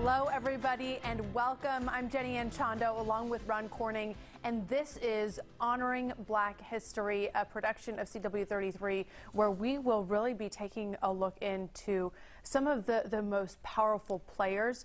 Hello, everybody, and welcome. I'm Jenny Ann Chondo, along with Ron Corning, and this is Honoring Black History, a production of CW33, where we will really be taking a look into some of the most powerful players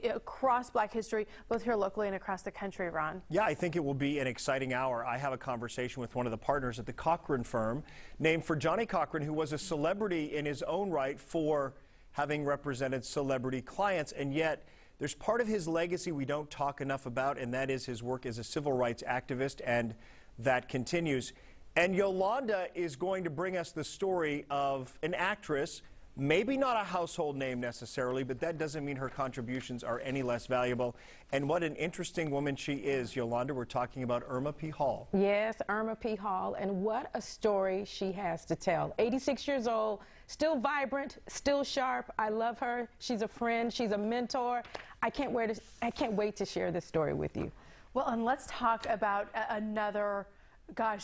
across Black history, both here locally and across the country, Ron. Yeah, I think it will be an exciting hour. I have a conversation with one of the partners at the Cochran firm, named for Johnnie Cochran, who was a celebrity in his own right for having represented celebrity clients, and yet there's part of his legacy we don't talk enough about, and that is his work as a civil rights activist, and that continues. And Yolanda is going to bring us the story of an actress, maybe not a household name necessarily, but that doesn't mean her contributions are any less valuable. And what an interesting woman she is, Yolanda. We're talking about Irma P. Hall. Yes, Irma P. Hall, and what a story she has to tell. 86 years old, still vibrant, still sharp. I love her. She's a friend. She's a mentor. I can't wait to share this story with you. Well, and let's talk about another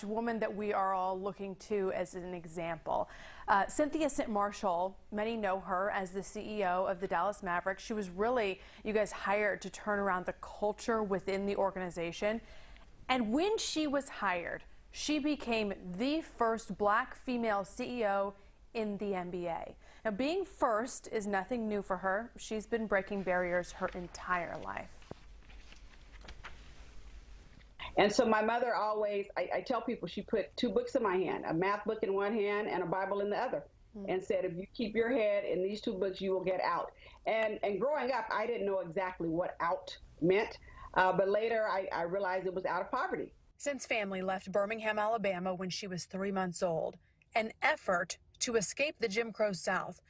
woman that we are all looking to as an example. Cynthia St. Marshall, many know her as the CEO of the Dallas Mavericks. She was really, you guys, hired to turn around the culture within the organization. And when she was hired, she became the first Black female CEO in the NBA. Now, being first is nothing new for her. She's been breaking barriers her entire life. And so my mother always, I tell people, she put two books in my hand, a math book in one hand and a Bible in the other, and said, if you keep your head in these two books, you will get out. And growing up, I didn't know exactly what out meant, but later I realized it was out of poverty. Since family left Birmingham, Alabama when she was 3 months old, an effort to escape the Jim Crow South.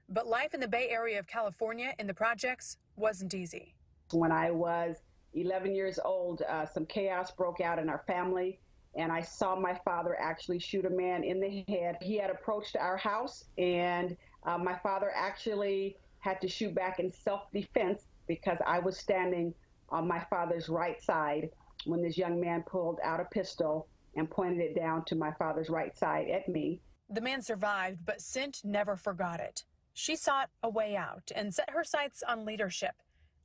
But life in the Bay Area of California in the projects wasn't easy. When I was 11 years old, some chaos broke out in our family, and I saw my father actually shoot a man in the head. He had approached our house, and my father actually had to shoot back in self-defense because I was standing on my father's right side when this young man pulled out a pistol and pointed it down to my father's right side at me. The man survived, but Cint never forgot it. She sought a way out and set her sights on leadership.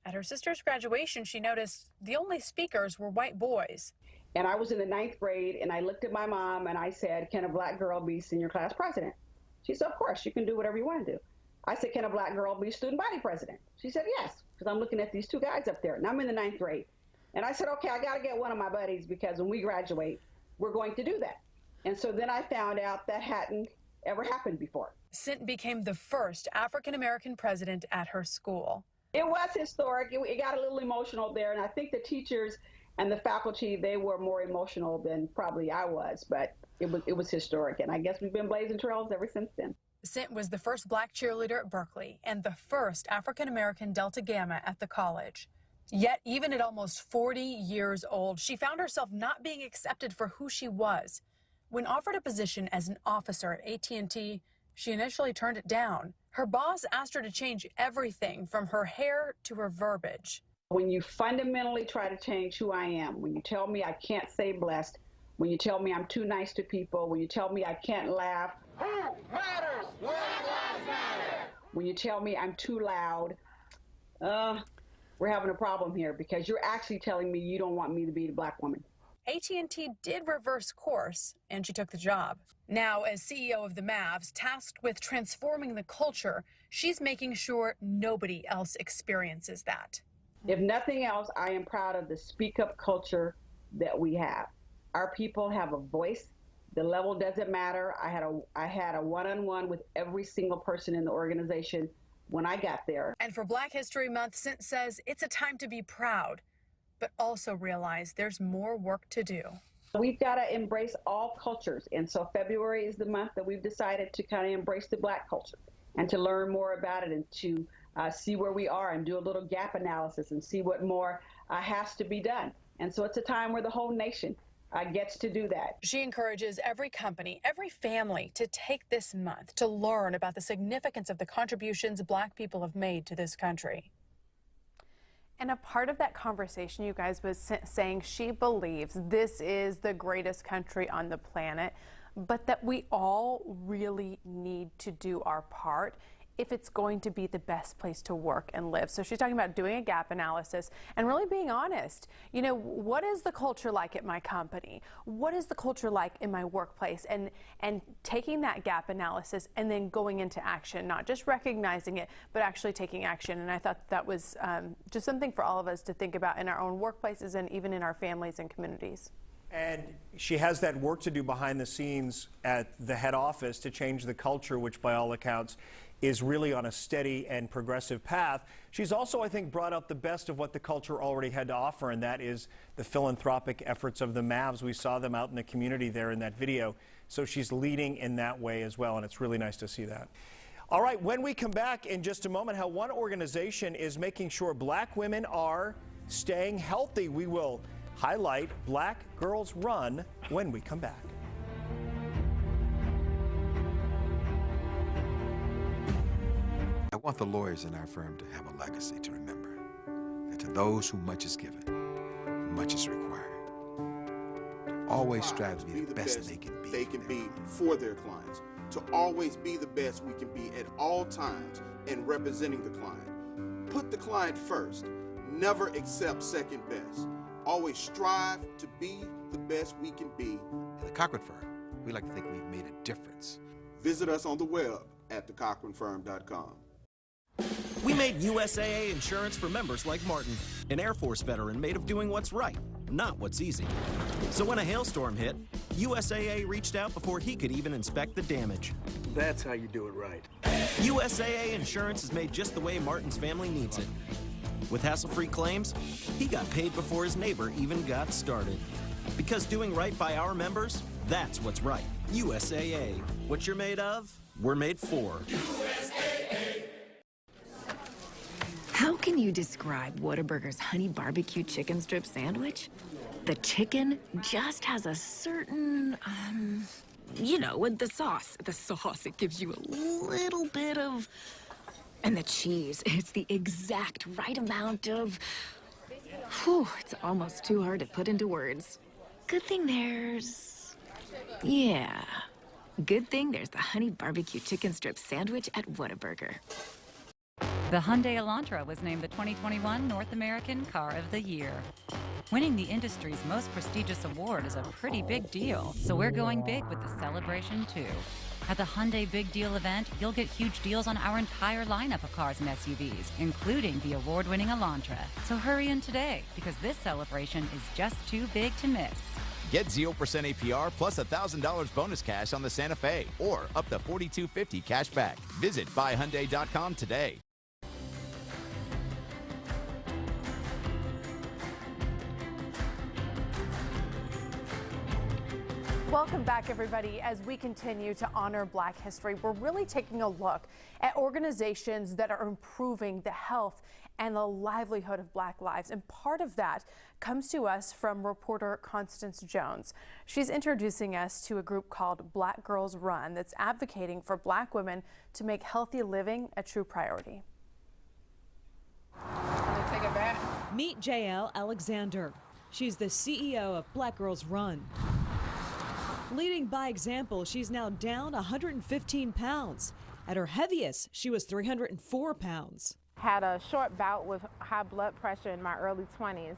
At her sister's graduation, she noticed the only speakers were white boys. And I was in the 9th grade, and I looked at my mom and I said, can a Black girl be senior class president? She said, of course, you can do whatever you want to do. I said, can a Black girl be student body president? She said, yes, because I'm looking at these two guys up there, and I'm in the 9th grade. And I said, okay, I got to get one of my buddies, because when we graduate, we're going to do that. And so then I found out that hadn't ever happened before. Cint became the first African-American president at her school. It was historic. It got a little emotional there, and I think the teachers and the faculty, they were more emotional than probably I was, but it was historic, and I guess we've been blazing trails ever since then. Cint was the first Black cheerleader at Berkeley and the first African-American Delta Gamma at the college. Yet, even at almost 40 years old, she found herself not being accepted for who she was. When offered a position as an officer at AT&T, she initially turned it down. Her boss asked her to change everything from her hair to her verbiage. When you fundamentally try to change who I am, when you tell me I can't say blessed, when you tell me I'm too nice to people, when you tell me I can't laugh, who matters? Black lives matter. When you tell me I'm too loud, we're having a problem here, because you're actually telling me you don't want me to be the Black woman. AT&T did reverse course, and she took the job. Now, as CEO of the Mavs, tasked with transforming the culture, she's making sure nobody else experiences that. If nothing else, I am proud of the speak-up culture that we have. Our people have a voice. The level doesn't matter. I had a one-on-one with every single person in the organization when I got there. And for Black History Month, Cint says it's a time to be proud, but also realize there's more work to do. We've got to embrace all cultures, and so February is the month that we've decided to kind of embrace the Black culture and to learn more about it, and to see where we are and do a little gap analysis and see what more has to be done. And so it's a time where the whole nation gets to do that. She encourages every company, every family to take this month to learn about the significance of the contributions Black people have made to this country. And a part of that conversation, you guys, was saying she believes this is the greatest country on the planet, but that we all really need to do our part if it's going to be the best place to work and live. So she's talking about doing a gap analysis and really being honest. You know, what is the culture like at my company? What is the culture like in my workplace? And taking that gap analysis and then going into action, not just recognizing it, but actually taking action. And I thought that was just something for all of us to think about in our own workplaces and even in our families and communities. And she has that work to do behind the scenes at the head office to change the culture, which by all accounts is really on a steady and progressive path. She's also, I think, brought out the best of what the culture already had to offer, and that is the philanthropic efforts of the Mavs. We saw them out in the community there in that video. So she's leading in that way as well, and it's really nice to see that. All right, when we come back in just a moment, how one organization is making sure black women are staying healthy. We will highlight Black Girls Run when we come back. I want the lawyers in our firm to have a legacy to remember, that to those whom much is given, much is required. Always strive to be the best they can be for their clients, to always be the best we can be at all times in representing the client. Put the client first, never accept second best. Always strive to be the best we can be. At the Cochran Firm, we like to think we've made a difference. Visit us on the web at thecochranfirm.com. We made USAA insurance for members like Martin, an Air Force veteran made of doing what's right, not what's easy. So when a hailstorm hit, USAA reached out before he could even inspect the damage. That's how you do it right. USAA insurance is made just the way Martin's family needs it. With hassle-free claims, he got paid before his neighbor even got started. Because doing right by our members, that's what's right. USAA. What you're made of, we're made for. USAA. How can you describe Whataburger's honey barbecue chicken strip sandwich? The chicken just has a certain, you know, with the sauce. The sauce, it gives you a little bit of... And the cheese, it's the exact right amount of... Whew, it's almost too hard to put into words. Good thing there's... Yeah. Good thing there's the honey barbecue chicken strip sandwich at Whataburger. The Hyundai Elantra was named the 2021 North American Car of the Year. Winning the industry's most prestigious award is a pretty big deal, so we're going big with the celebration too. At the Hyundai Big Deal event, you'll get huge deals on our entire lineup of cars and SUVs, including the award-winning Elantra. So hurry in today, because this celebration is just too big to miss. Get 0% APR plus $1,000 bonus cash on the Santa Fe, or up to $4,250 cash back. Visit buyhyundai.com today. Welcome back, everybody. As we continue to honor Black history, we're really taking a look at organizations that are improving the health and the livelihood of Black lives. And part of that comes to us from reporter Constance Jones. She's introducing us to a group called Black Girls Run that's advocating for Black women to make healthy living a true priority. Take it back. Meet JL Alexander. She's the CEO of Black Girls Run. Leading by example, she's now down 115 pounds. At her heaviest, she was 304 pounds. Had a short bout with high blood pressure in my early 20s,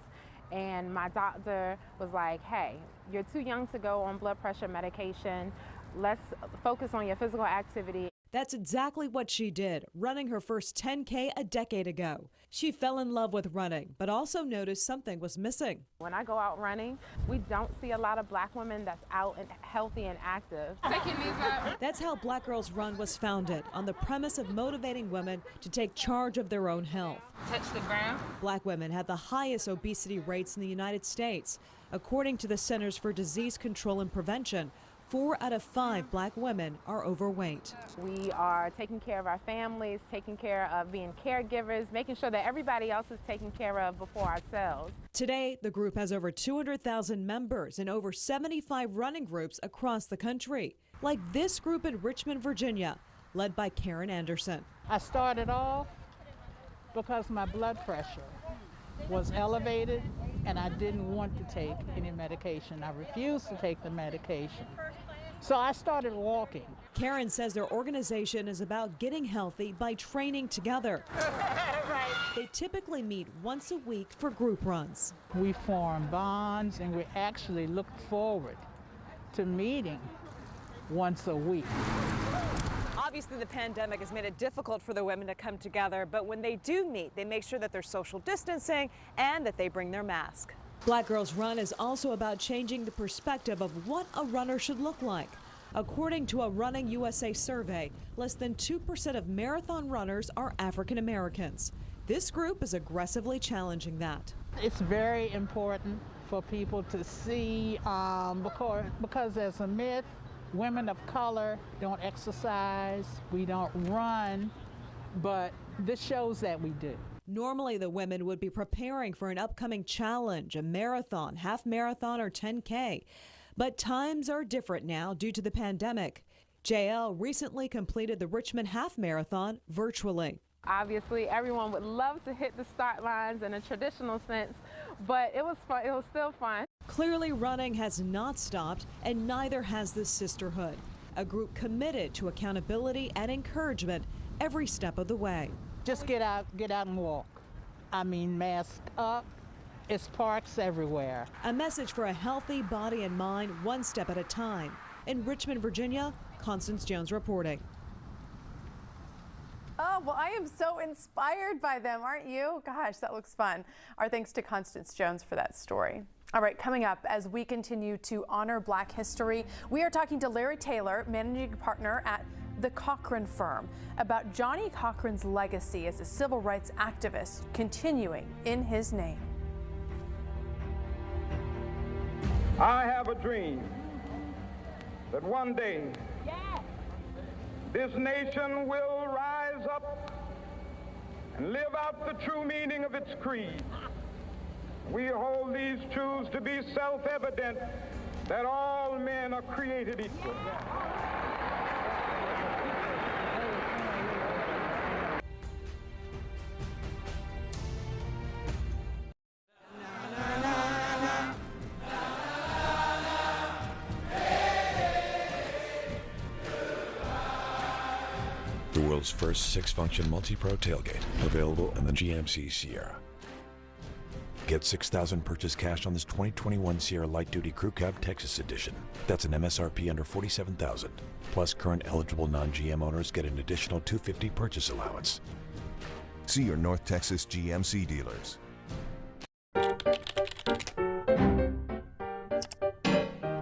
and my doctor was like, hey, you're too young to go on blood pressure medication. Let's focus on your physical activity. That's exactly what she did, running her first 10K a decade ago. She fell in love with running, but also noticed something was missing. When I go out running, we don't see a lot of Black women that's out and healthy and active. Take your knees up. That's how Black Girls Run was founded, on the premise of motivating women to take charge of their own health. Touch the ground. Black women have the highest obesity rates in the United States. According to the Centers for Disease Control and Prevention, 4 out of 5 Black women are overweight. We are taking care of our families, taking care of being caregivers, making sure that everybody else is taken care of before ourselves. Today, the group has over 200,000 members in over 75 running groups across the country, like this group in Richmond, Virginia, led by Karen Anderson. I started off because my blood pressure was elevated and I didn't want to take any medication. I refused to take the medication. So I started walking. Karen says their organization is about getting healthy by training together. They typically meet once a week for group runs. We form bonds, and we actually look forward to meeting once a week. Obviously, the pandemic has made it difficult for the women to come together, but when they do meet, they make sure that they're social distancing and that they bring their mask. Black Girls Run is also about changing the perspective of what a runner should look like. According to a Running USA survey, less than 2% of marathon runners are African Americans. This group is aggressively challenging that. It's very important for people to see because there's a myth, women of color don't exercise, we don't run, but this shows that we do. Normally, the women would be preparing for an upcoming challenge, a marathon, half marathon, or 10K. But times are different now due to the pandemic. JL recently completed the Richmond Half Marathon virtually. Obviously, everyone would love to hit the start lines in a traditional sense, but it was fun. It was still fun. Clearly, running has not stopped, and neither has the sisterhood, a group committed to accountability and encouragement every step of the way. Just get out and walk. I mean, mask up. It's parks everywhere. A message for a healthy body and mind, one step at a time. In Richmond, Virginia, Constance Jones reporting. Oh, well, I am so inspired by them, aren't you? Gosh, that looks fun. Our thanks to Constance Jones for that story. All right, coming up, as we continue to honor Black history, we are talking to Larry Taylor, managing partner at the Cochran Firm, about Johnnie Cochran's legacy as a civil rights activist continuing in his name. I have a dream that one day this nation will rise up and live out the true meaning of its creed. We hold these truths to be self-evident, that all men are created equal. The world's first 6-function multi-pro tailgate, available in the GMC Sierra. Get $6,000 purchase cash on this 2021 Sierra Light Duty Crew Cab Texas Edition. That's an MSRP under $47,000. Plus, current eligible non-GM owners get an additional $250 purchase allowance. See your North Texas GMC dealers.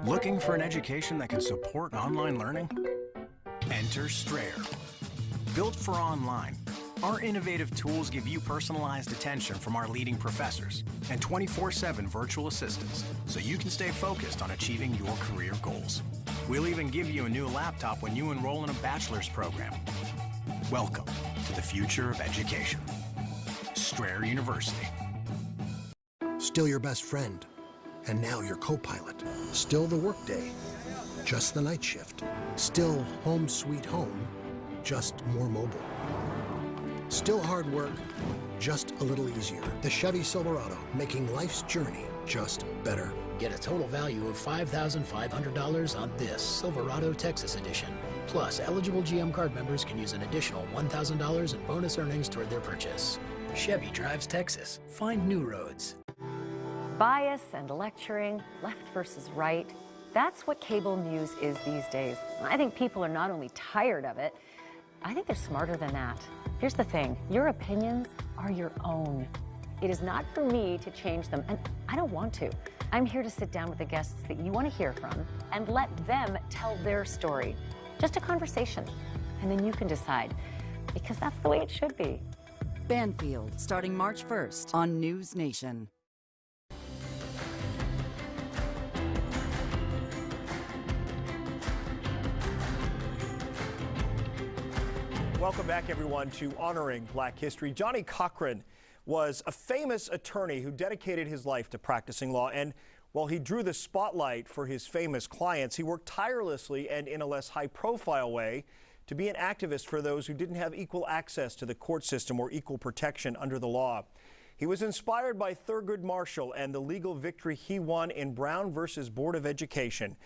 Looking for an education that can support online learning? Enter Strayer. Built for online, our innovative tools give you personalized attention from our leading professors and 24/7 virtual assistants, so you can stay focused on achieving your career goals. We'll even give you a new laptop when you enroll in a bachelor's program. Welcome to the future of education. Strayer University. Still your best friend, and now your co-pilot. Still the workday, just the night shift. Still home sweet home, just more mobile. Still hard work, just a little easier. The Chevy Silverado, making life's journey just better. Get a total value of $5,500 on this Silverado Texas Edition. Plus, eligible GM card members can use an additional $1,000 in bonus earnings toward their purchase. Chevy drives Texas. Find new roads. Bias and lecturing, left versus right, that's what cable news is these days. I think people are not only tired of it, I think they're smarter than that. Here's the thing, your opinions are your own. It is not for me to change them, and I don't want to. I'm here to sit down with the guests that you want to hear from and let them tell their story. Just a conversation, and then you can decide, because that's the way it should be. Banfield, starting March 1st on News Nation. Welcome back, everyone, to Honoring Black History. Johnnie Cochran was a famous attorney who dedicated his life to practicing law, and while he drew the spotlight for his famous clients, he worked tirelessly and in a less high-profile way to be an activist for those who didn't have equal access to the court system or equal protection under the law. He was inspired by Thurgood Marshall and the legal victory he won in Brown versus Board of Education.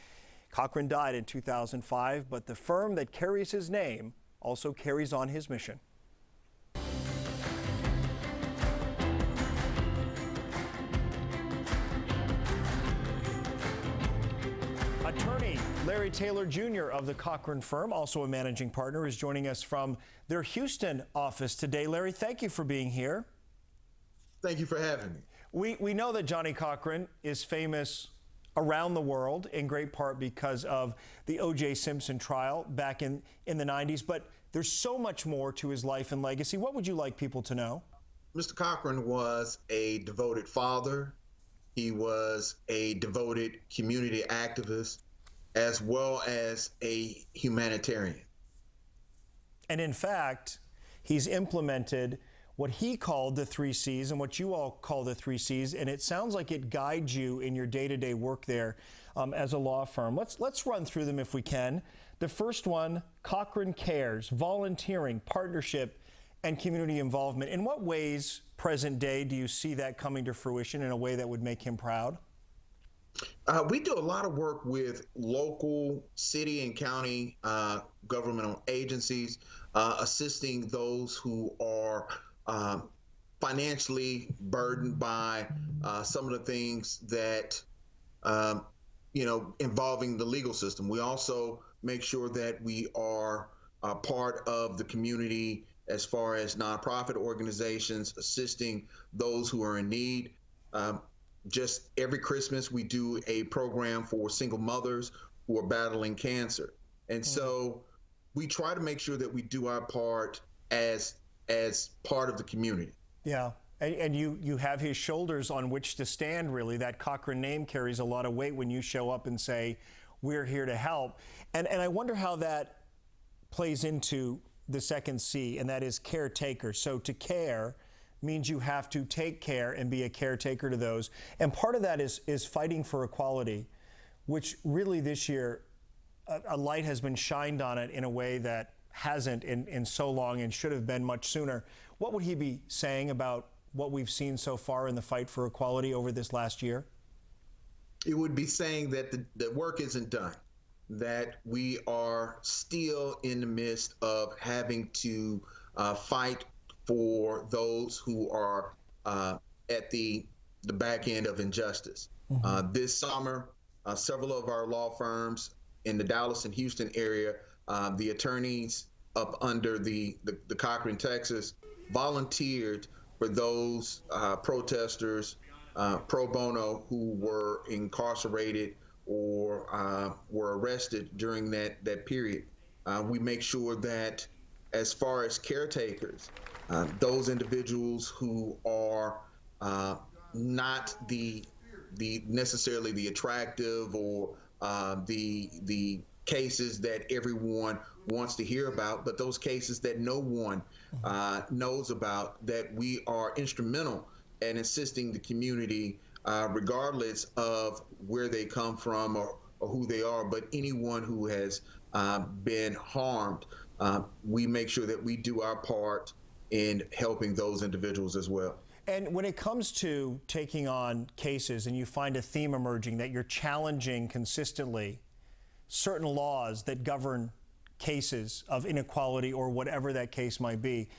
Cochran died in 2005, but the firm that carries his name also carries on his mission. Attorney Larry Taylor Jr. of the Cochran firm, also a managing partner, is joining us from their Houston office today. Larry, thank you for being here. Thank you for having me. We know that Johnnie Cochran is famous around the world, in great part because of the O.J. Simpson trial back in the 90s, but there's so much more to his life and legacy. What would you like people to know? Mr. Cochran was a devoted father. He was a devoted community activist, as well as a humanitarian. And in fact, he's implemented what he called the 3 C's and what you all call the 3 C's, and it sounds like it guides you in your day-to-day work there as a law firm. Let's run through them if we can. The first one, Cochran Cares, volunteering, partnership, and community involvement. In what ways, present day, do you see that coming to fruition in a way that would make him proud? We do a lot of work with local, city, and county governmental agencies, assisting those who are financially burdened by some of the things that, involving the legal system. We also make sure that we are part of the community as far as nonprofit organizations, assisting those who are in need. Just every Christmas, we do a program for single mothers who are battling cancer. And so we try to make sure that we do our part as part of the community. Yeah. And you have his shoulders on which to stand, really. That Cochran name carries a lot of weight when you show up and say, we're here to help. And I wonder how that plays into the second C, and that is caretaker. So to care means you have to take care and be a caretaker to those. And part of that is fighting for equality, which really this year, a light has been shined on it in a way that hasn't in so long and should have been much sooner. What would he be saying about what we've seen so far in the fight for equality over this last year? It would be saying that the work isn't done, that we are still in the midst of having to fight for those who are at the back end of injustice. This summer, several of our law firms in the Dallas and Houston area, the attorneys up under the Cochran, Texas, volunteered for those protesters pro bono who were incarcerated or were arrested during that period. We make sure that as far as caretakers, those individuals who are not the necessarily the attractive or the cases that everyone wants to hear about, but those cases that no one knows about, that we are instrumental in assisting the community, regardless of where they come from or who they are, but anyone who has been harmed, we make sure that we do our part in helping those individuals as well. And when it comes to taking on cases and you find a theme emerging that you're challenging consistently certain laws that govern cases of inequality or whatever that case might be,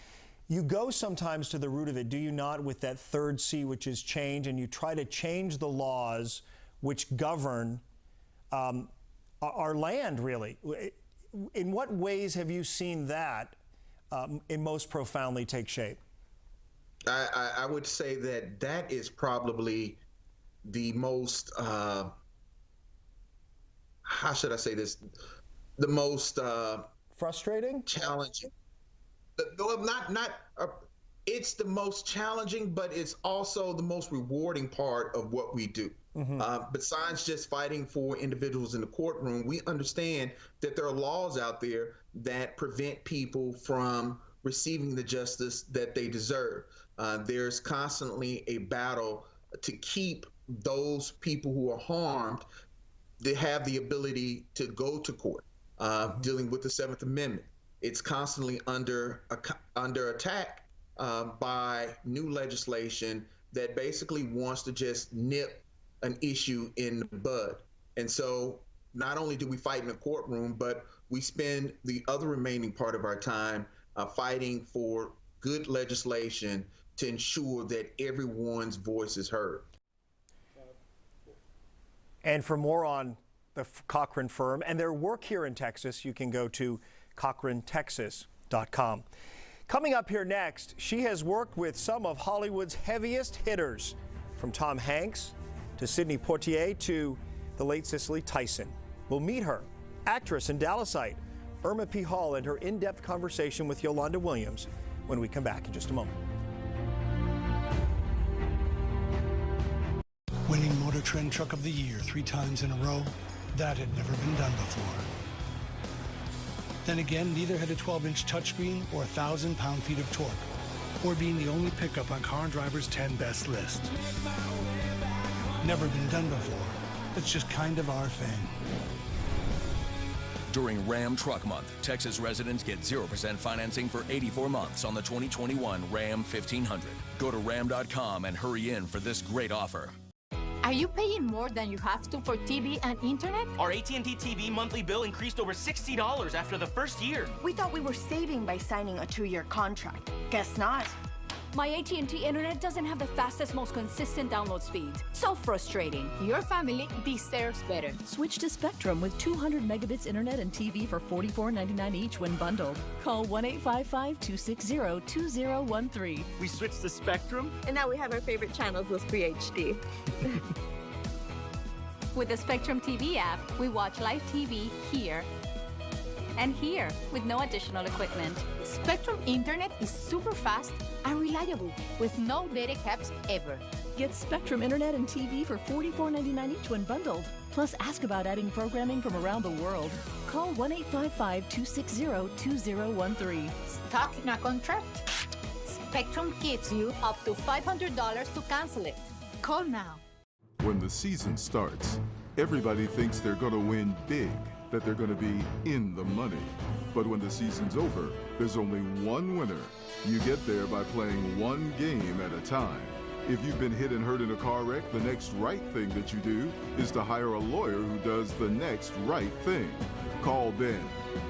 you go sometimes to the root of it, do you not, with that third C, which is change, and you try to change the laws which govern our land, really. In what ways have you seen that in most profoundly take shape? I would say that is probably the most, how should I say this, the most frustrating, challenging. It's the most challenging, but it's also the most rewarding part of what we do. Besides just fighting for individuals in the courtroom, we understand that there are laws out there that prevent people from receiving the justice that they deserve. There's constantly a battle to keep those people who are harmed to have the ability to go to court, dealing with the Seventh Amendment. It's constantly under attack by new legislation that basically wants to just nip an issue in the bud. And so not only do we fight in the courtroom, but we spend the other remaining part of our time fighting for good legislation to ensure that everyone's voice is heard. And for more on the Cochran firm and their work here in Texas, you can go to CochranTexas.com. Coming up here next, she has worked with some of Hollywood's heaviest hitters, from Tom Hanks to Sidney Poitier to the late Cicely Tyson. We'll meet her, actress and Dallasite Irma P. Hall, and her in-depth conversation with Yolanda Williams when we come back in just a moment. Winning Motor Trend Truck of the Year 3 times in a row, that had never been done before. Then again, neither had a 12-inch touchscreen or 1,000 pound-feet of torque, or being the only pickup on Car and Driver's 10 best list. Never been done before. It's just kind of our thing. During Ram Truck Month, Texas residents get 0% financing for 84 months on the 2021 Ram 1500. Go to ram.com and hurry in for this great offer. Are you paying more than you have to for TV and internet? Our AT&T TV monthly bill increased over $60 after the first year. We thought we were saving by signing a 2-year contract. Guess not. My AT&T internet doesn't have the fastest, most consistent download speeds. So frustrating. Your family deserves better. Switch to Spectrum with 200 megabits internet and TV for $44.99 each when bundled. Call 1-855-260-2013. We switched to Spectrum, and now we have our favorite channels with free HD. With the Spectrum TV app, we watch live TV here and here with no additional equipment. Spectrum internet is super fast and reliable with no data caps ever. Get Spectrum internet and TV for $44.99 each when bundled. Plus, ask about adding programming from around the world. Call 1-855-260-2013. Stuck in a contract? Spectrum gives you up to $500 to cancel it. Call now. When the season starts, everybody thinks they're going to win big, that they're going to be in the money. But when the season's over, there's only one winner. You get there by playing one game at a time. If you've been hit and hurt in a car wreck, the next right thing that you do is to hire a lawyer who does the next right thing. Call Ben.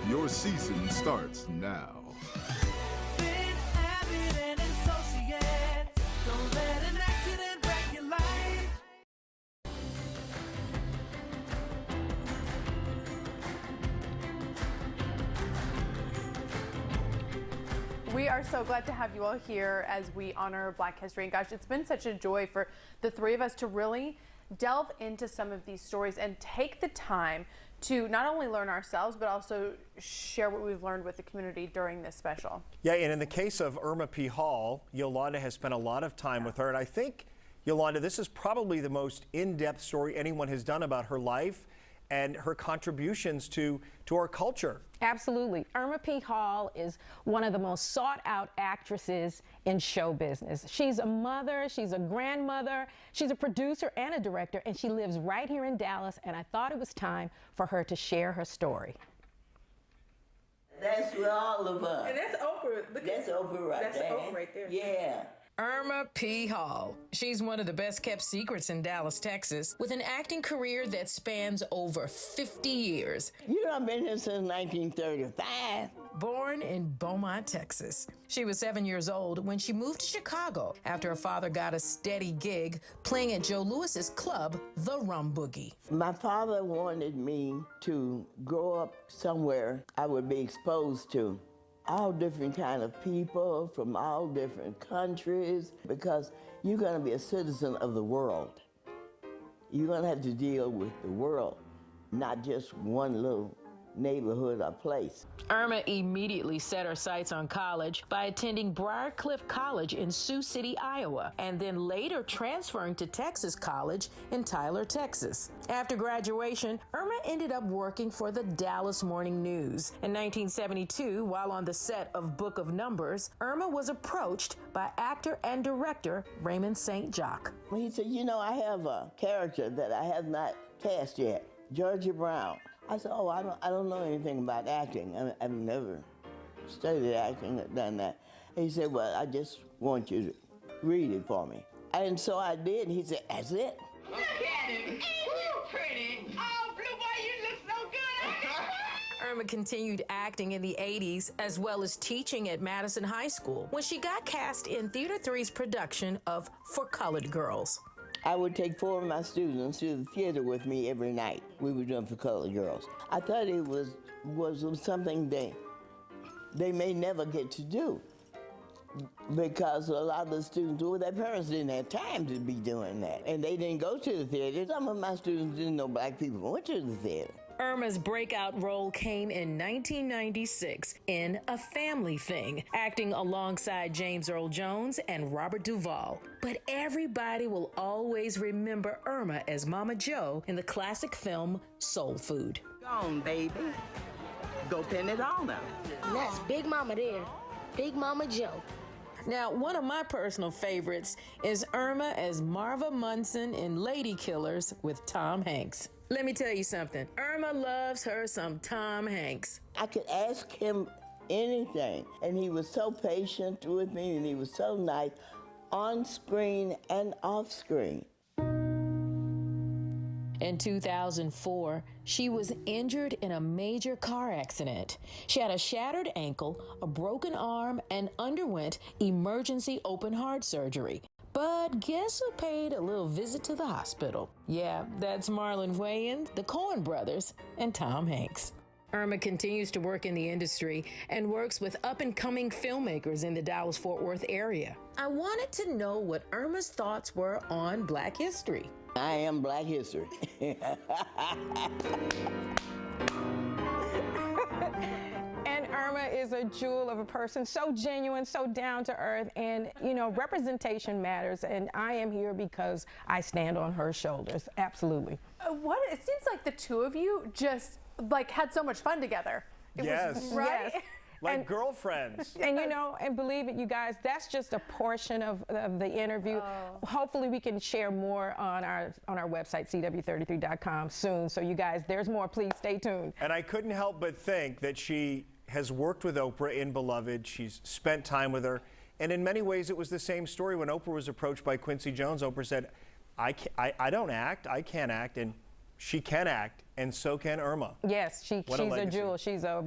Your season starts now. We are so glad to have you all here as we honor Black History. And gosh, it's been such a joy for the three of us to really delve into some of these stories and take the time to not only learn ourselves, but also share what we've learned with the community during this special. Yeah, and in the case of Irma P. Hall, Yolanda has spent a lot of time with her. And I think, Yolanda, this is probably the most in-depth story anyone has done about her life and her contributions to our culture. Absolutely. Irma P. Hall is one of the most sought-out actresses in show business. She's a mother, she's a grandmother, she's a producer and a director, and she lives right here in Dallas, and I thought it was time for her to share her story. That's for all of us. And that's Oprah. That's Oprah right there. That's Oprah right there. Yeah. Irma P. Hall. She's one of the best kept secrets in Dallas, Texas, with an acting career that spans over 50 years. You know, I've been here since 1935. Born in Beaumont, Texas. She was 7 years old when she moved to Chicago after her father got a steady gig playing at Joe Lewis's club, The Rum Boogie. My father wanted me to grow up somewhere I would be exposed to all different kind of people from all different countries, because you're going to be a citizen of the world. You're going to have to deal with the world, not just one little neighborhood or place. Irma immediately set her sights on college by attending Briarcliff College in Sioux City, Iowa, and then later transferring to Texas College in Tyler, Texas. After graduation, Irma ended up working for the Dallas Morning News. In 1972, while on the set of Book of Numbers, Irma was approached by actor and director Raymond St. Jacques. He said, you know, I have a character that I have not cast yet, Georgia Brown. I said, oh, I don't know anything about acting. I've never studied acting or done that. And he said, well, I just want you to read it for me. And so I did, and he said, that's it. Look at him. Ain't he pretty? Oh, Blue Boy, you look Irma continued acting in the 80s as well as teaching at Madison High School when she got cast in Theater 3's production of For Colored Girls. I would take 4 of my students to the theater with me every night. We were doing For Colored Girls. I thought it was something they may never get to do, because a lot of the students, well, their parents didn't have time to be doing that, and they didn't go to the theater. Some of my students didn't know black people went to the theater. Irma's breakout role came in 1996 in A Family Thing, acting alongside James Earl Jones and Robert Duvall. But everybody will always remember Irma as Mama Joe in the classic film Soul Food. Go on, baby. Go pin it on them. And that's Big Mama there, Big Mama Joe. Now, one of my personal favorites is Irma as Marva Munson in Lady Killers with Tom Hanks. Let me tell you something. Irma loves her some Tom Hanks. I could ask him anything, and he was so patient with me, and he was so nice on screen and off screen. In 2004, she was injured in a major car accident. She had a shattered ankle, a broken arm, and underwent emergency open heart surgery. But guess who paid a little visit to the hospital? Yeah, that's Marlon Wayans, the Coen brothers, and Tom Hanks. Irma continues to work in the industry and works with up-and-coming filmmakers in the Dallas-Fort Worth area. I wanted to know what Irma's thoughts were on Black history. I am Black history. And Irma is a jewel of a person, so genuine, so down to earth, and you know, representation matters, and I am here because I stand on her shoulders. Absolutely. It seems like the two of you just had so much fun together. Yes. Right? Yes. Like girlfriends. And you know, and believe it, you guys, that's just a portion of the interview. Hopefully we can share more on our website, CW33.com soon. So you guys, there's more. Please stay tuned. And I couldn't help but think that she has worked with Oprah in Beloved. She's spent time with her. And in many ways, it was the same story. When Oprah was approached by Quincy Jones, Oprah said, I don't act, I can't act. And she can act, and so can Irma. Yes, she's a jewel. She's a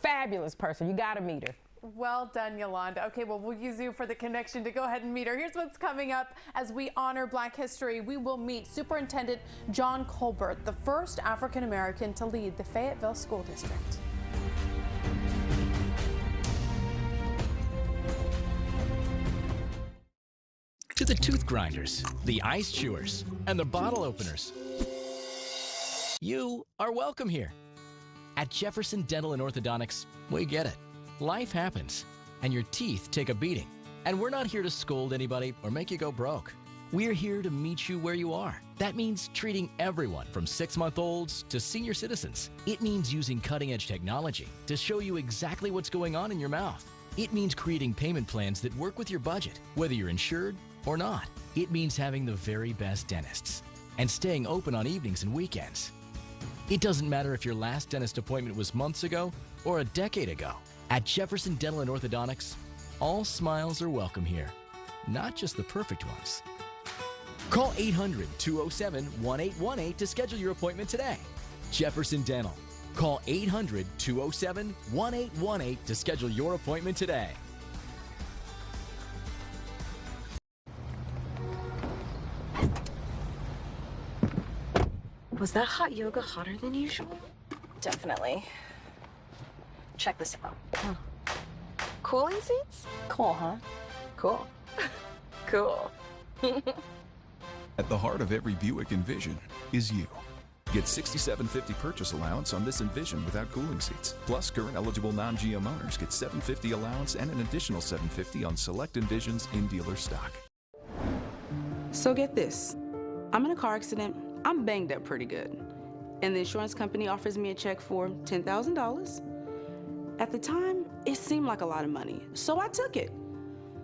fabulous person. You got to meet her. Well done, Yolanda. Okay, well, we'll use you for the connection to go ahead and meet her. Here's what's coming up. As we honor Black history, we will meet Superintendent John Colbert, the first African-American to lead the Fayetteville School District. To the tooth grinders, the ice chewers, and the bottle openers, you are welcome here. At Jefferson Dental and Orthodontics, we get it. Life happens, and your teeth take a beating. And we're not here to scold anybody or make you go broke. We're here to meet you where you are. That means treating everyone from 6-month-olds to senior citizens. It means using cutting-edge technology to show you exactly what's going on in your mouth. It means creating payment plans that work with your budget, whether you're insured or not. It means having the very best dentists and staying open on evenings and weekends. It doesn't matter if your last dentist appointment was months ago or a decade ago. At Jefferson Dental and Orthodontics, all smiles are welcome here, not just the perfect ones. Call 800-207-1818 to schedule your appointment today. Jefferson Dental. Call 800-207-1818 to schedule your appointment today. Was that hot yoga hotter than usual? Definitely. Check this out. Oh. Cooling seats? Cool, huh? Cool. Cool. At the heart of every Buick Envision is you. Get $6,750 purchase allowance on this Envision without cooling seats. Plus, current eligible non-GM owners get $750 allowance and an additional $750 on select Envisions in dealer stock. So get this. I'm in a car accident. I'm banged up pretty good. And the insurance company offers me a check for $10,000. At the time, it seemed like a lot of money, so I took it.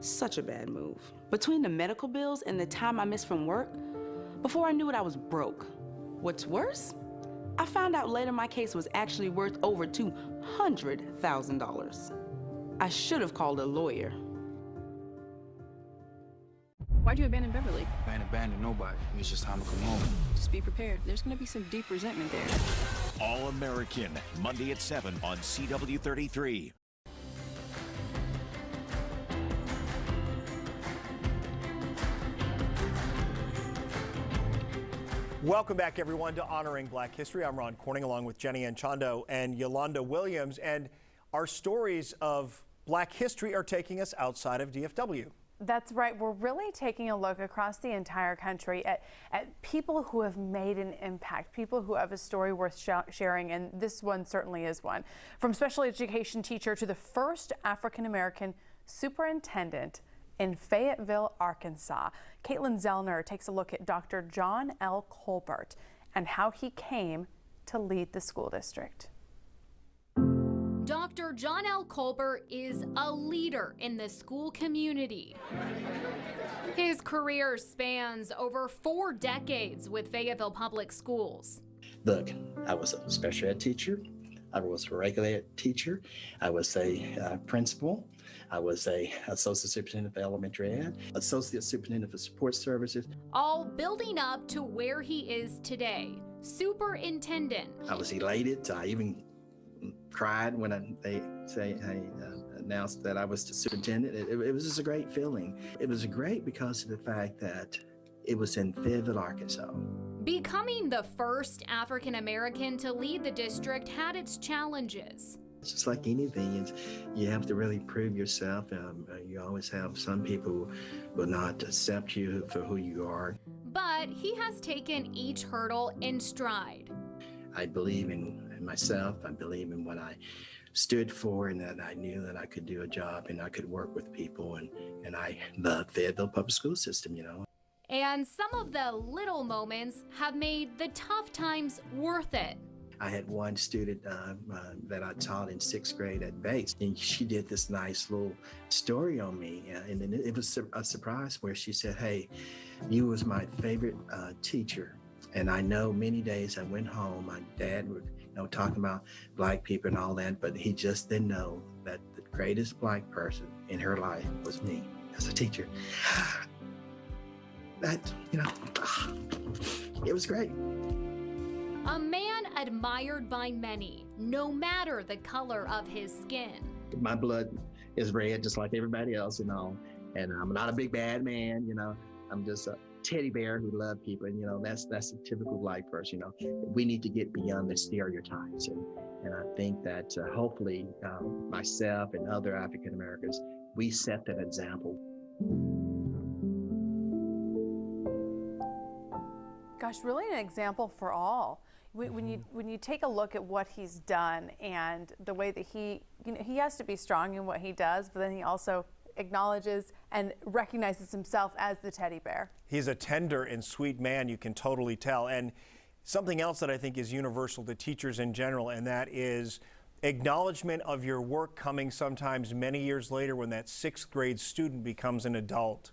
Such a bad move. Between the medical bills and the time I missed from work, before I knew it, I was broke. What's worse, I found out later my case was actually worth over $200,000. I should have called a lawyer. Why'd you abandon Beverly? I ain't abandoned nobody. It was just time to come home. Just be prepared. There's gonna be some deep resentment there. All American, Monday at 7 on CW33. Welcome back, everyone, to Honoring Black History. I'm Ron Corning, along with Jenny Anchondo and Yolanda Williams, and our stories of Black history are taking us outside of DFW. That's right. We're really taking a look across the entire country at people who have made an impact, people who have a story worth sharing, and this one certainly is one. From special education teacher to the first African-American superintendent in Fayetteville, Arkansas, Caitlin Zellner takes a look at Dr. John L. Colbert and how he came to lead the school district. Dr. John L. Colbert is a leader in the school community. His career spans over 4 decades with Fayetteville Public Schools. Look, I was a special ed teacher. I was a regular ed teacher. I was a principal. I was a associate superintendent for elementary ed, associate superintendent for support services. All building up to where he is today, superintendent. I was elated. I even cried when they announced that I was the superintendent. It was just a great feeling. It was great because of the fact that it was in Fayetteville, Arkansas. Becoming the first African American to lead the district had its challenges. It's just like anything, you have to really prove yourself. You always have some people who will not accept you for who you are. But he has taken each hurdle in stride. I believe in myself. I believe in what I stood for, and that I knew that I could do a job and I could work with people. And I love Fayetteville Public School System, you know. And some of the little moments have made the tough times worth it. I had one student that I taught in 6th grade at base, and she did this nice little story on me. And then it was a surprise where she said, "Hey, you was my favorite teacher." And I know many days I went home, my dad would, talking about Black people and all that, but he just didn't know that the greatest Black person in her life was me as a teacher. That, it was great. A man admired by many, no matter the color of his skin. My blood is red just like everybody else, and I'm not a big bad man, I'm just a teddy bear who loves people, and that's a typical Black person. We need to get beyond the stereotypes, and I think that hopefully myself and other African Americans, we set that example. Gosh, really an example for all. When you take a look at what he's done and the way that he has to be strong in what he does, but then he also acknowledges and recognizes himself as the teddy bear. He's a tender and sweet man, you can totally tell. And something else that I think is universal to teachers in general, and that is acknowledgement of your work coming sometimes many years later when that 6th grade student becomes an adult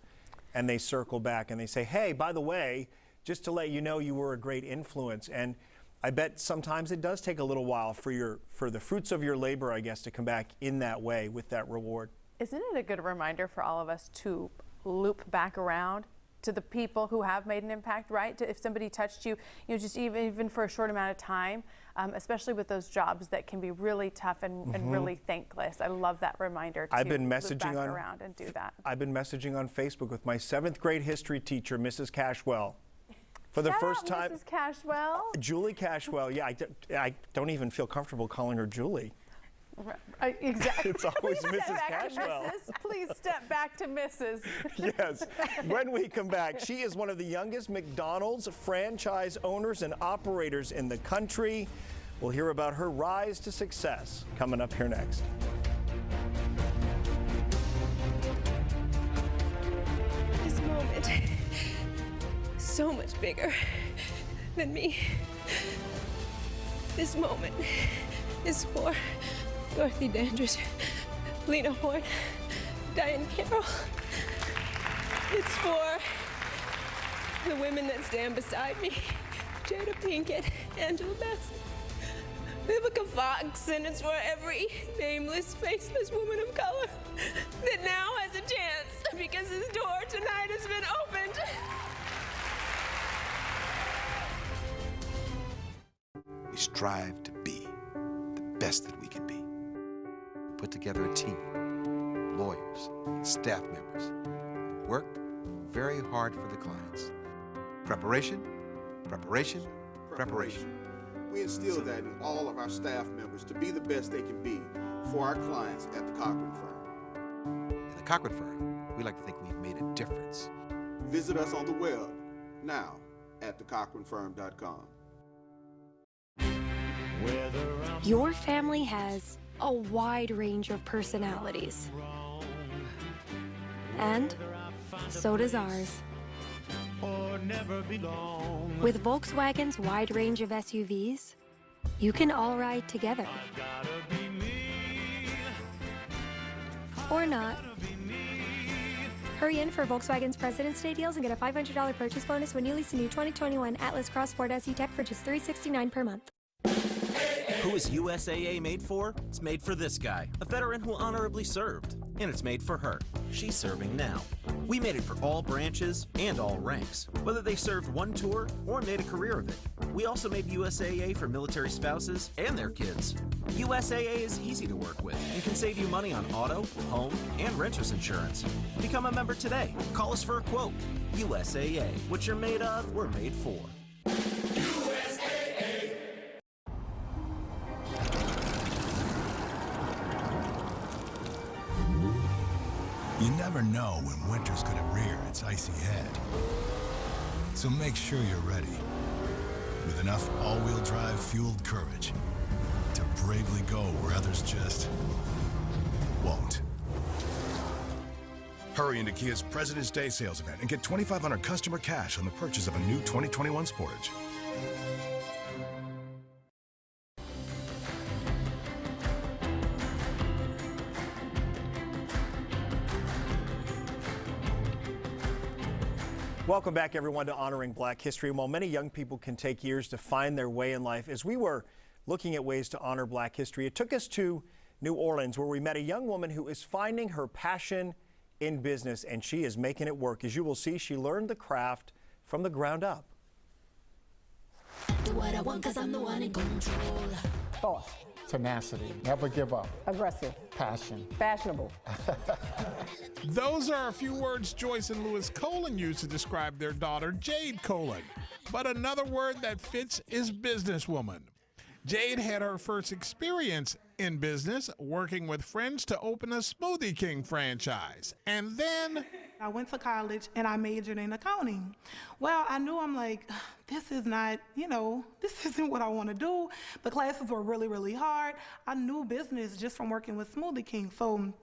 and they circle back and they say, "Hey, by the way, just to let you know, you were a great influence." And I bet sometimes it does take a little while for the fruits of your labor, I guess, to come back in that way with that reward. Isn't it a good reminder for all of us to loop back around to the people who have made an impact, right? If somebody touched you, just even for a short amount of time, especially with those jobs that can be really tough and really thankless. I love that reminder to loop back around and do that. I've been messaging on Facebook with my 7th grade history teacher, Mrs. Cashwell. For the first time, Mrs. Cashwell. Julie Cashwell. Yeah, I don't even feel comfortable calling her Julie. Exactly. It's always Mrs. Cashwell. Please step back to Mrs. Yes. When we come back, she is one of the youngest McDonald's franchise owners and operators in the country. We'll hear about her rise to success coming up here next. This moment, so much bigger than me. This moment is for Dorothy Dandridge, Lena Horne, Diane Carroll. It's for the women that stand beside me, Jada Pinkett, Angela Bassett, Vivica Fox, and it's for every nameless, faceless woman of color that now has a chance because his door tonight has been opened. We strive to be the best that we can be. We put together a team, lawyers, and staff members who work very hard for the clients. Preparation, preparation, preparation. We instill that in all of our staff members to be the best they can be for our clients at the Cochran Firm. At the Cochran Firm, we like to think we've made a difference. Visit us on the web now at thecochranfirm.com. Your family has a wide range of personalities. And so does ours. With Volkswagen's wide range of SUVs, you can all ride together. Or not. Hurry in for Volkswagen's President's Day deals and get a $500 purchase bonus when you lease a new 2021 Atlas Cross Sport SE Tech for just $369 per month. Who is USAA made for? It's made for this guy, a veteran who honorably served. And it's made for her. She's serving now. We made it for all branches and all ranks, whether they served one tour or made a career of it. We also made USAA for military spouses and their kids. USAA is easy to work with and can save you money on auto, home, and renter's insurance. Become a member today. Call us for a quote. USAA. What you're made of, we're made for. You never know when winter's gonna rear its icy head. So make sure you're ready with enough all-wheel drive fueled courage to bravely go where others just won't. Hurry into Kia's President's Day sales event and get $2,500 customer cash on the purchase of a new 2021 Sportage. Welcome back, everyone, to Honoring Black History. While many young people can take years to find their way in life, as we were looking at ways to honor Black history, it took us to New Orleans, where we met a young woman who is finding her passion in business, and she is making it work. As you will see, she learned the craft from the ground up. Do what I want 'cause I'm the one in control. Thought, tenacity, never give up. Aggressive. Passion. Fashionable. Those are a few words Joyce and Lewis Colon used to describe their daughter, Jade Colon. But another word that fits is businesswoman. Jade had her first experience in business working with friends to open a Smoothie King franchise. And then I went to college and I majored in accounting. Well, I knew, I'm like, this is not, this isn't what I want to do. The classes were really, really hard. I knew business just from working with Smoothie King. So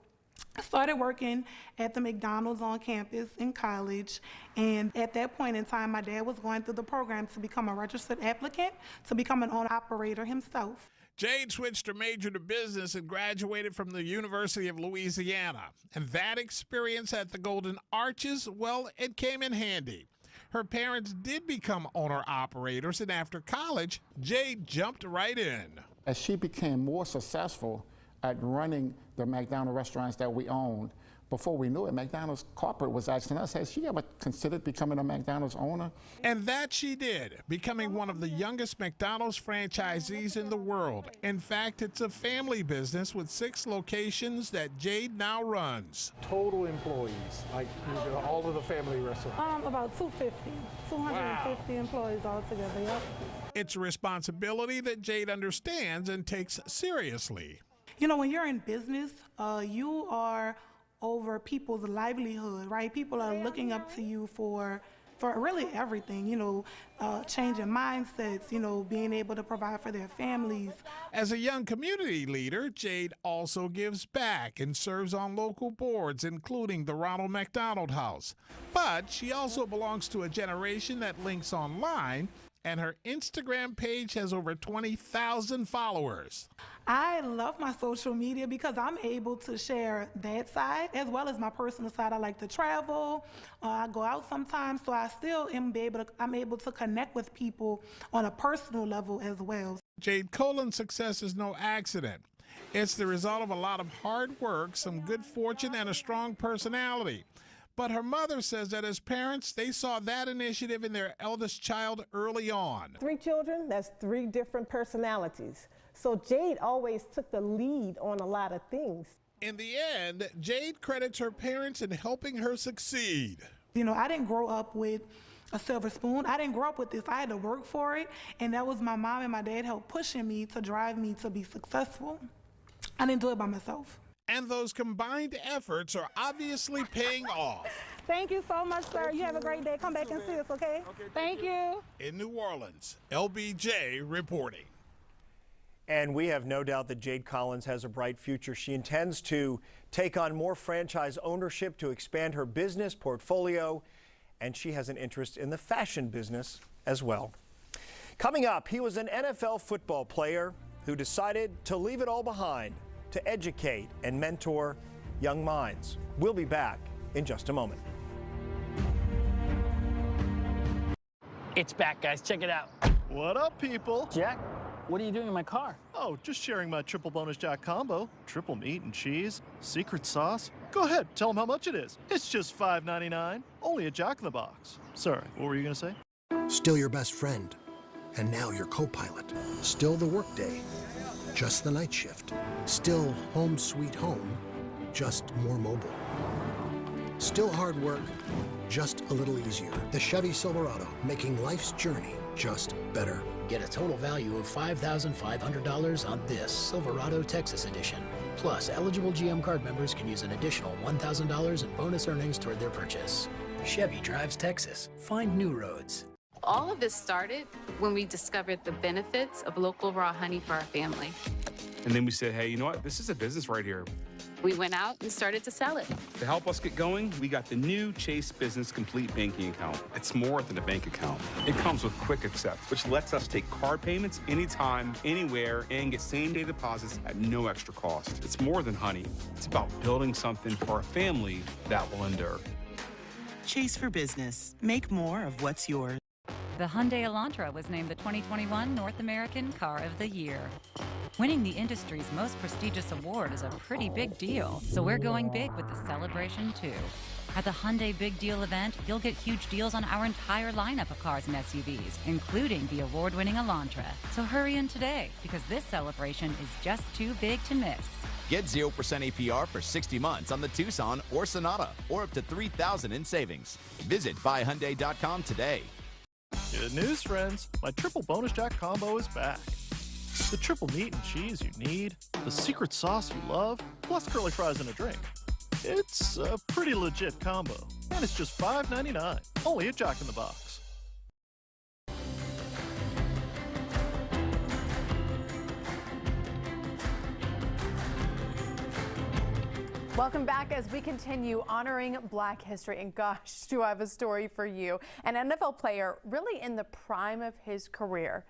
I started working at the McDonald's on campus in college, and at that point in time, my dad was going through the program to become a registered applicant, to become an owner-operator himself. Jade switched her major to business and graduated from the University of Louisiana. And that experience at the Golden Arches, well, it came in handy. Her parents did become owner-operators, and after college, Jade jumped right in. As she became more successful at running the McDonald's restaurants that we owned, before we knew it, McDonald's corporate was asking us, has she ever considered becoming a McDonald's owner? And that she did, becoming one of the youngest McDonald's franchisees in the world. In fact, it's a family business with 6 locations that Jade now runs. Total employees, like all of the family restaurants? About 250 employees altogether, yep. It's a responsibility that Jade understands and takes seriously. When you're in business, you are over people's livelihood, right? People are looking up to you for really everything, changing mindsets, being able to provide for their families. As a young community leader, Jade also gives back and serves on local boards, including the Ronald McDonald House. But she also belongs to a generation that links online, and her Instagram page has over 20,000 followers. I love my social media because I'm able to share that side as well as my personal side. I like to travel. I go out sometimes, so I still I'm able to connect with people on a personal level as well. Jade Colin's success is no accident. It's the result of a lot of hard work, some good fortune, and a strong personality. But her mother says that as parents, they saw that initiative in their eldest child early on. 3 children, that's 3 different personalities. So Jade always took the lead on a lot of things. In the end, Jade credits her parents in helping her succeed. You know, I didn't grow up with a silver spoon. I didn't grow up with this. I had to work for it, and that was my mom and my dad helped pushing me to drive me to be successful. I didn't do it by myself. And those combined efforts are obviously paying off. Thank you so much, sir. You have a great day. Come back and see us, okay? Thank you. In New Orleans, LBJ reporting. And we have no doubt that Jade Collins has a bright future. She intends to take on more franchise ownership to expand her business portfolio, and she has an interest in the fashion business as well. Coming up, he was an NFL football player who decided to leave it all behind to educate and mentor young minds. We'll be back in just a moment. It's back, guys. Check it out. What up, people? Jack, what are you doing in my car? Oh, just sharing my triple bonus Jack combo. Triple meat and cheese, secret sauce. Go ahead, tell them how much it is. It's just $5.99. Only a Jack in the Box. Sorry, what were you gonna say? Still your best friend. And now your co-pilot. Still the workday. Just the night shift. Still home sweet home. Just more mobile. Still hard work. Just a little easier. The Chevy Silverado, making life's journey just better. Get a total value of $5,500 on this Silverado Texas Edition. Plus, eligible GM card members can use an additional $1,000 in bonus earnings toward their purchase. Chevy drives Texas. Find new roads. All of this started when we discovered the benefits of local raw honey for our family. And then we said, hey, you know what? This is a business right here. We went out and started to sell it. To help us get going, we got the new Chase Business Complete Banking Account. It's more than a bank account. It comes with Quick Accept, which lets us take card payments anytime, anywhere, and get same-day deposits at no extra cost. It's more than honey. It's about building something for a family that will endure. Chase for Business. Make more of what's yours. The Hyundai Elantra was named the 2021 North American Car of the Year. Winning the industry's most prestigious award is a pretty big deal, so we're going big with the celebration too. At the Hyundai Big Deal event, you'll get huge deals on our entire lineup of cars and SUVs, including the award-winning Elantra. So hurry in today, because this celebration is just too big to miss. Get 0% APR for 60 months on the Tucson or Sonata, or up to $3,000 in savings. Visit buyhyundai.com today. Good news, friends. My triple bonus Jack combo is back. The triple meat and cheese you need, the secret sauce you love, plus curly fries and a drink. It's a pretty legit combo, and it's just $5.99, only at Jack in the Box. Welcome back as we continue honoring Black history. And gosh, do I have a story for you. An NFL player really in the prime of his career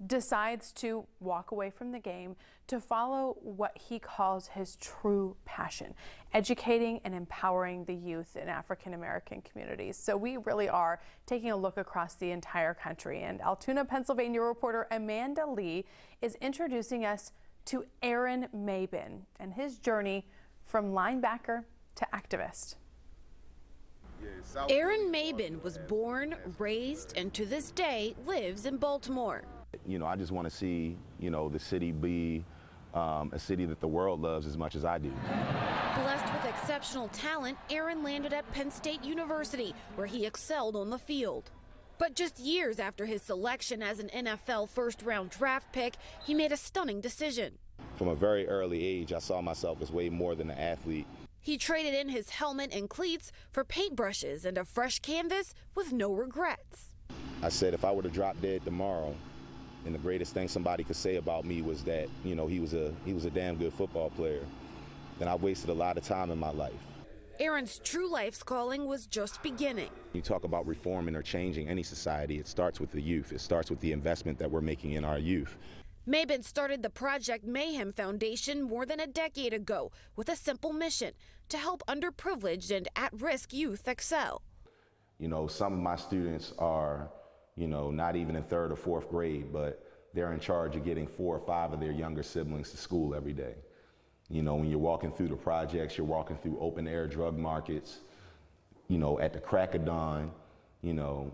decides to walk away from the game to follow what he calls his true passion, educating and empowering the youth in African American communities. So we really are taking a look across the entire country. And Altoona, Pennsylvania reporter Amanda Lee is introducing us to Aaron Mabin and his journey from linebacker to activist. Aaron Mabin was born, raised, and to this day lives in Baltimore. You know, I just want to see, you know, the city be a city that the world loves as much as I do. Blessed with exceptional talent, Aaron landed at Penn State University, where he excelled on the field. But just years after his selection as an NFL first-round draft pick, he made a stunning decision. From a very early age, I saw myself as way more than an athlete. He traded in his helmet and cleats for paintbrushes and a fresh canvas with no regrets. I said if I were to drop dead tomorrow, and the greatest thing somebody could say about me was that, you know, he was a damn good football player, then I wasted a lot of time in my life. Aaron's true life's calling was just beginning. You talk about reforming or changing any society, it starts with the youth. It starts with the investment that we're making in our youth. Mabin started the Project Mayhem Foundation more than a decade ago with a simple mission to help underprivileged and at-risk youth excel. You know, some of my students are, you know, not even in 3rd or 4th grade, but they're in charge of getting 4 or 5 of their younger siblings to school every day. You know, when you're walking through the projects, you're walking through open air drug markets, you know, at the crack of dawn, you know,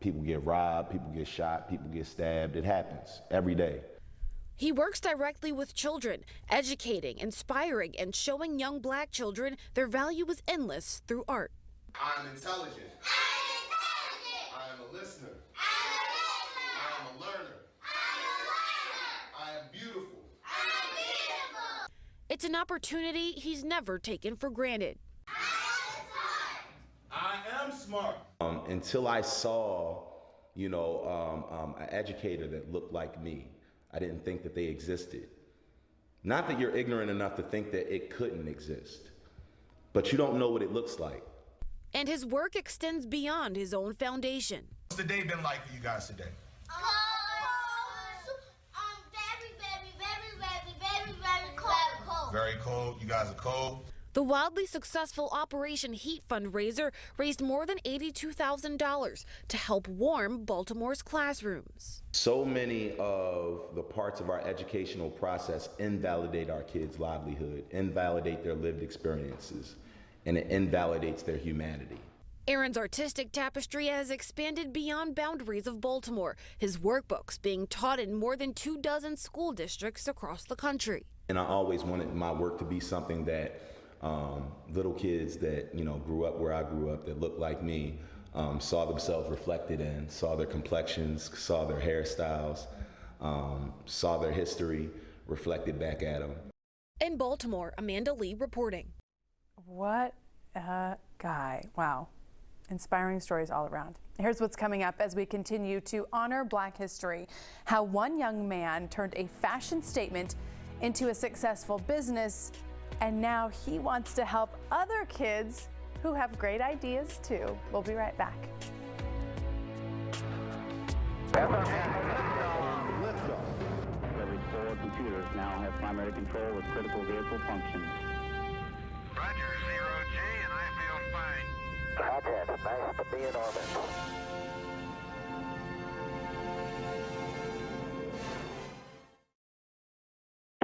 people get robbed, people get shot, people get stabbed. It happens every day. He works directly with children, educating, inspiring, and showing young Black children their value is endless through art. I'm intelligent. I am a listener. I am a learner. I am beautiful. It's an opportunity he's never taken for granted. I am smart. Until I saw, you know, an educator that looked like me, I didn't think that they existed. Not that you're ignorant enough to think that it couldn't exist, but you don't know what it looks like. And his work extends beyond his own foundation. What's the day been like for you guys today? Very cold. You guys are cold. The wildly successful Operation Heat fundraiser raised more than $82,000 to help warm Baltimore's classrooms. So many of the parts of our educational process invalidate our kids' livelihood, invalidate their lived experiences, and it invalidates their humanity. Aaron's artistic tapestry has expanded beyond boundaries of Baltimore, his workbooks being taught in more than 24 school districts across the country. And I always wanted my work to be something that little kids that, you know, grew up where I grew up, that looked like me, saw themselves reflected in, saw their complexions, saw their hairstyles, saw their history reflected back at them. In Baltimore, Amanda Lee reporting. What a guy. Wow. Inspiring stories all around. Here's what's coming up as we continue to honor Black history. How one young man turned a fashion statement into a successful business, and now he wants to help other kids who have great ideas too. We'll be right back. Every 4 computers now have primary control of critical vehicle functions. Roger, 0G, and I feel fine. Hothead, nice to be in orbit.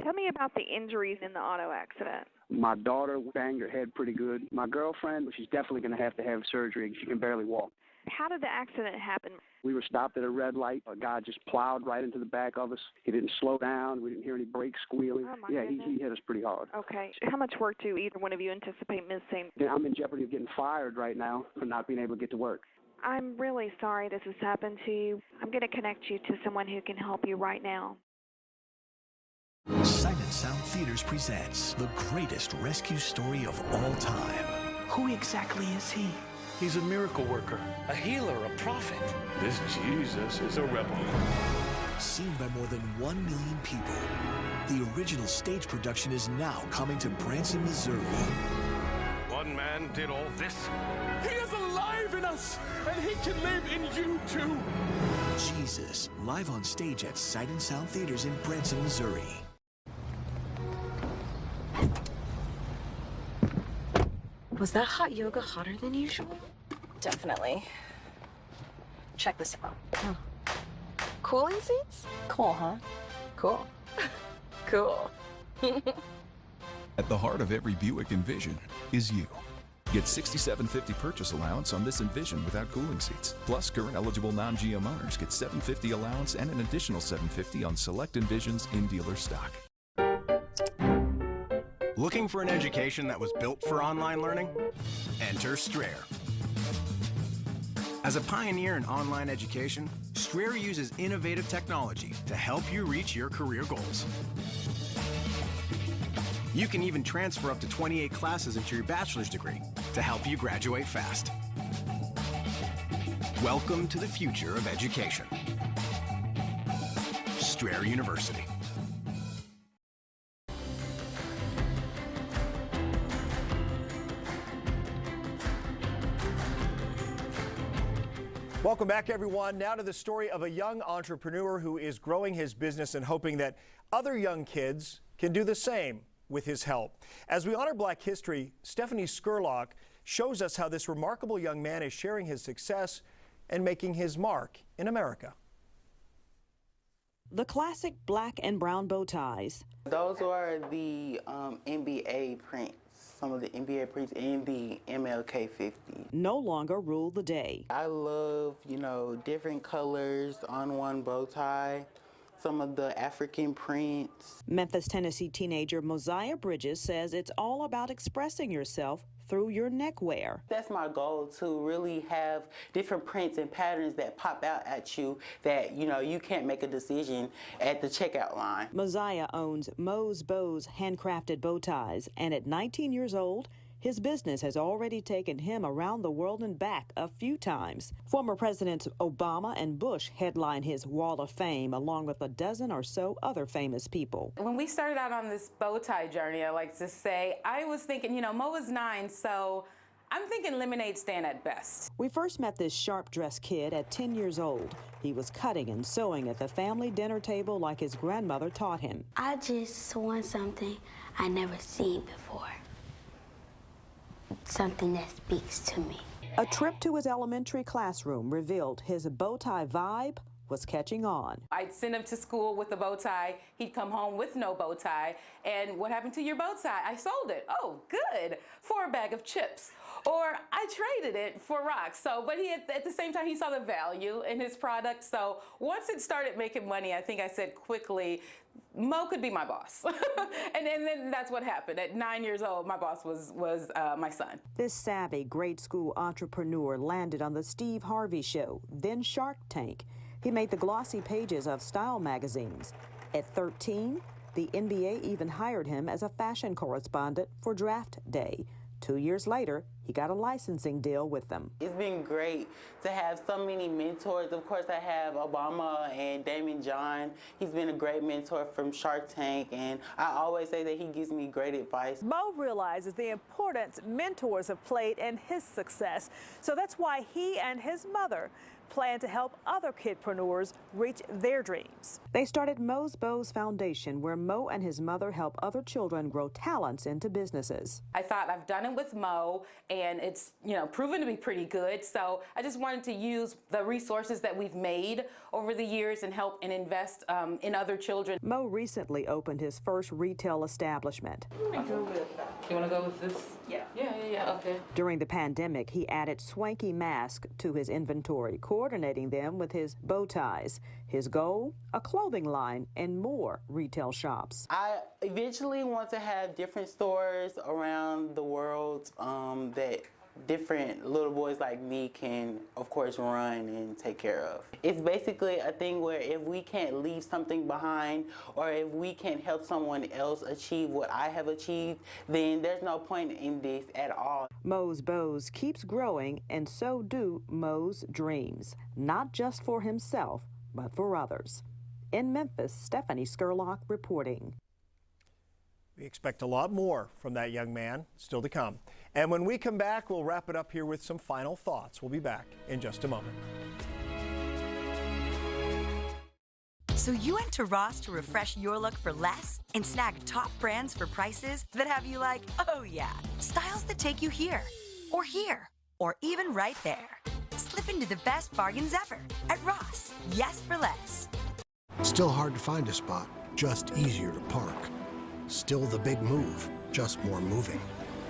Tell me about the injuries in the auto accident. My daughter banged her head pretty good. My girlfriend, she's definitely going to have surgery. She can barely walk. How did the accident happen? We were stopped at a red light. A guy just plowed right into the back of us. He didn't slow down. We didn't hear any brakes squealing. Oh my goodness. He hit us pretty hard. Okay. How much work do either one of you anticipate missing? Yeah, I'm in jeopardy of getting fired right now for not being able to get to work. I'm really sorry this has happened to you. I'm going to connect you to someone who can help you right now. Sight and Sound Theaters presents the greatest rescue story of all time. Who exactly is he? He's a miracle worker, A healer, a prophet. This Jesus is a rebel. Seen by more than 1 million people, the original stage production is now coming to Branson, Missouri. One man did all this. He is alive in us, and he can live in you too. Jesus, live on stage at Sight and Sound Theaters in Branson, Missouri. Was that hot yoga hotter than usual? Definitely. Check this out. Oh. Cooling seats? Cool, huh? Cool. Cool. At the heart of every Buick Envision is you. Get $6,750 purchase allowance on this Envision without cooling seats. Plus, current eligible non-GM owners get $750 allowance and an additional $750 on select Envisions in dealer stock. Looking for an education that was built for online learning? Enter Strayer. As a pioneer in online education, Strayer uses innovative technology to help you reach your career goals. You can even transfer up to 28 classes into your bachelor's degree to help you graduate fast. Welcome to the future of education. Strayer University. Welcome back, everyone. Now to the story of a young entrepreneur who is growing his business and hoping that other young kids can do the same with his help. As we honor Black history, Stephanie Skurlock shows us how this remarkable young man is sharing his success and making his mark in America. The classic black and brown bow ties. Those are the NBA prints, some of the NBA prints in the MLK 50. No longer rule the day. I love, different colors on one bow tie, some of the African prints. Memphis, Tennessee teenager Mosiah Bridges says it's all about expressing yourself through your neckwear. That's my goal, to really have different prints and patterns that pop out at you that, you can't make a decision at the checkout line. Mosiah owns Mo's Bows handcrafted bow ties, and at 19 years old, his business has already taken him around the world and back a few times. Former Presidents Obama and Bush headline his Wall of Fame, along with a dozen or so other famous people. When we started out on this bow tie journey, I like to say, I was thinking, Mo was 9, so I'm thinking lemonade stand at best. We first met this sharp-dressed kid at 10 years old. He was cutting and sewing at the family dinner table like his grandmother taught him. I just want something I never seen before. Something that speaks to me. A trip to his elementary classroom revealed his bow tie vibe was catching on. I'd send him to school with a bow tie. He'd come home with no bow tie. And what happened to your bow tie? I sold it. Oh, good. For a bag of chips. Or I traded it for rocks. So, but at the same time, he saw the value in his product. So once it started making money, I think I said quickly, Mo could be my boss. and then that's what happened. At 9 years old, my boss was my son. This savvy grade school entrepreneur landed on the Steve Harvey Show, then Shark Tank. He made the glossy pages of style magazines. At 13, the NBA even hired him as a fashion correspondent for Draft Day. 2 years later, he got a licensing deal with them. It's been great to have so many mentors. Of course, I have Obama and Damon John. He's been a great mentor from Shark Tank, and I always say that he gives me great advice. Mo realizes the importance mentors have played in his success, so that's why he and his mother plan to help other kidpreneurs reach their dreams. They started Mo's Bows Foundation, where Mo and his mother help other children grow talents into businesses. I thought, I've done it with Mo, and it's proven to be pretty good. So I just wanted to use the resources that we've made over the years and help and invest in other children. Mo recently opened his first retail establishment. You want to go with this? Yeah, okay. During the pandemic, he added swanky masks to his inventory, coordinating them with his bow ties. His goal, a clothing line and more retail shops. I eventually want to have different stores around the world that different little boys like me can, of course, run and take care of. It's basically a thing where if we can't leave something behind, or if we can't help someone else achieve what I have achieved, then there's no point in this at all. Mo's Bows keeps growing, and so do Mo's dreams, not just for himself, but for others. In Memphis, Stephanie Skurlock reporting. We expect a lot more from that young man, still to come. And when we come back, we'll wrap it up here with some final thoughts. We'll be back in just a moment. So you went to Ross to refresh your look for less and snag top brands for prices that have you like, oh yeah, styles that take you here, or even right there. Slip into the best bargains ever at Ross. Yes for less. Still hard to find a spot, just easier to park. Still the big move, just more moving.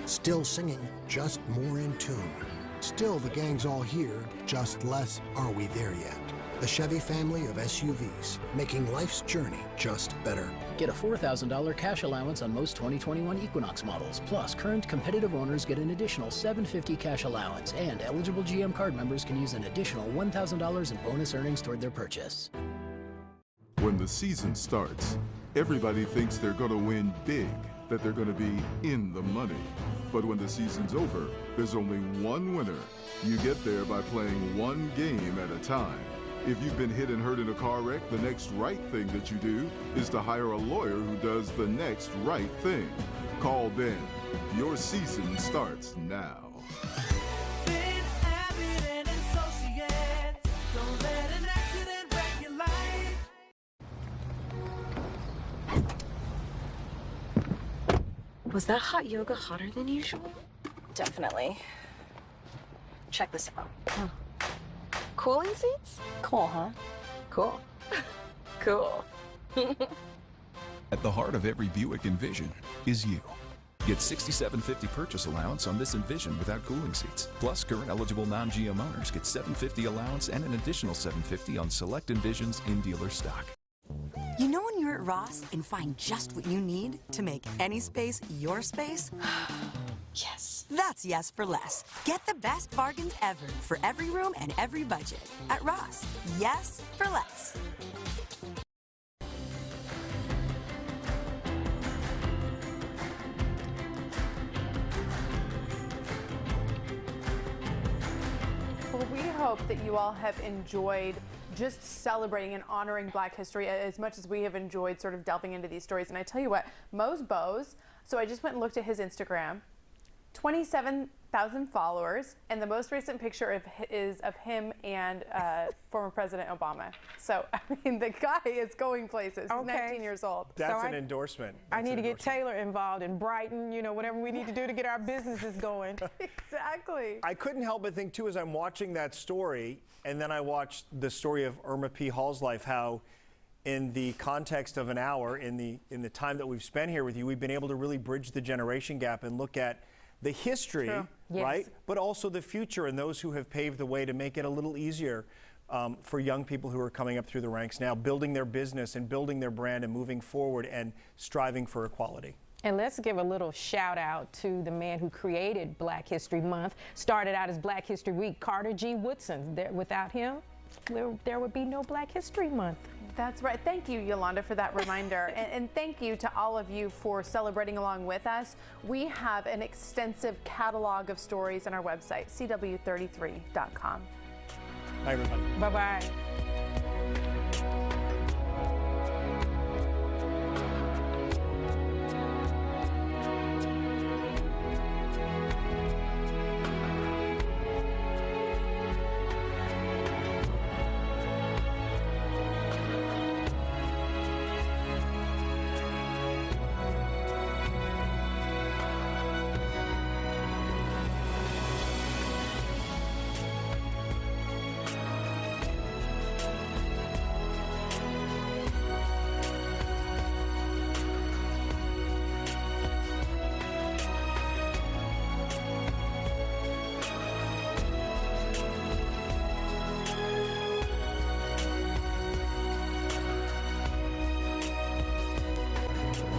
Still singing, just more in tune. Still the gang's all here, just less are we there yet. The Chevy family of SUVs, making life's journey just better. Get a $4,000 cash allowance on most 2021 Equinox models. Plus, current competitive owners get an additional $750 cash allowance, and eligible GM card members can use an additional $1,000 in bonus earnings toward their purchase. When the season starts, everybody thinks they're going to win big, that they're going to be in the money. But when the season's over, there's only one winner. You get there by playing one game at a time. If you've been hit and hurt in a car wreck, the next right thing that you do is to hire a lawyer who does the next right thing. Call Ben. Your season starts now. Was that hot yoga hotter than usual? Definitely. Check this out. Cooling seats? Cool, huh? Cool. Cool. At the heart of every Buick Envision is you. Get $6,750 purchase allowance on this Envision without cooling seats. Plus, current eligible non-GM owners get $750 allowance and an additional $750 on select Envisions in dealer stock. You know when you're at Ross and find just what you need to make any space your space? Yes. That's yes for less. Get the best bargains ever for every room and every budget. At Ross, yes for less. Well, we hope that you all have enjoyed just celebrating and honoring Black history as much as we have enjoyed sort of delving into these stories. And I tell you what, Mose Bose, so I just went and looked at his Instagram, 27,000 followers, and the most recent picture is of him and former President Obama. So, I mean, the guy is going places. He's 19 years old. That's an endorsement. I need to get Taylor involved in Brighton, you know, whatever we need to do to get our businesses going. Exactly. I couldn't help but think, too, as I'm watching that story, and then I watched the story of Irma P. Hall's life, how in the context of an hour, in the time that we've spent here with you, we've been able to really bridge the generation gap and look at the history, right? But also the future and those who have paved the way to make it a little easier for young people who are coming up through the ranks now, building their business and building their brand and moving forward and striving for equality. And let's give a little shout out to the man who created Black History Month, started out as Black History Week, Carter G. Woodson. Without him, there would be no Black History Month. That's right. Thank you, Yolanda, for that reminder. and thank you to all of you for celebrating along with us. We have an extensive catalog of stories on our website, cw33.com. Bye, everybody. Bye-bye.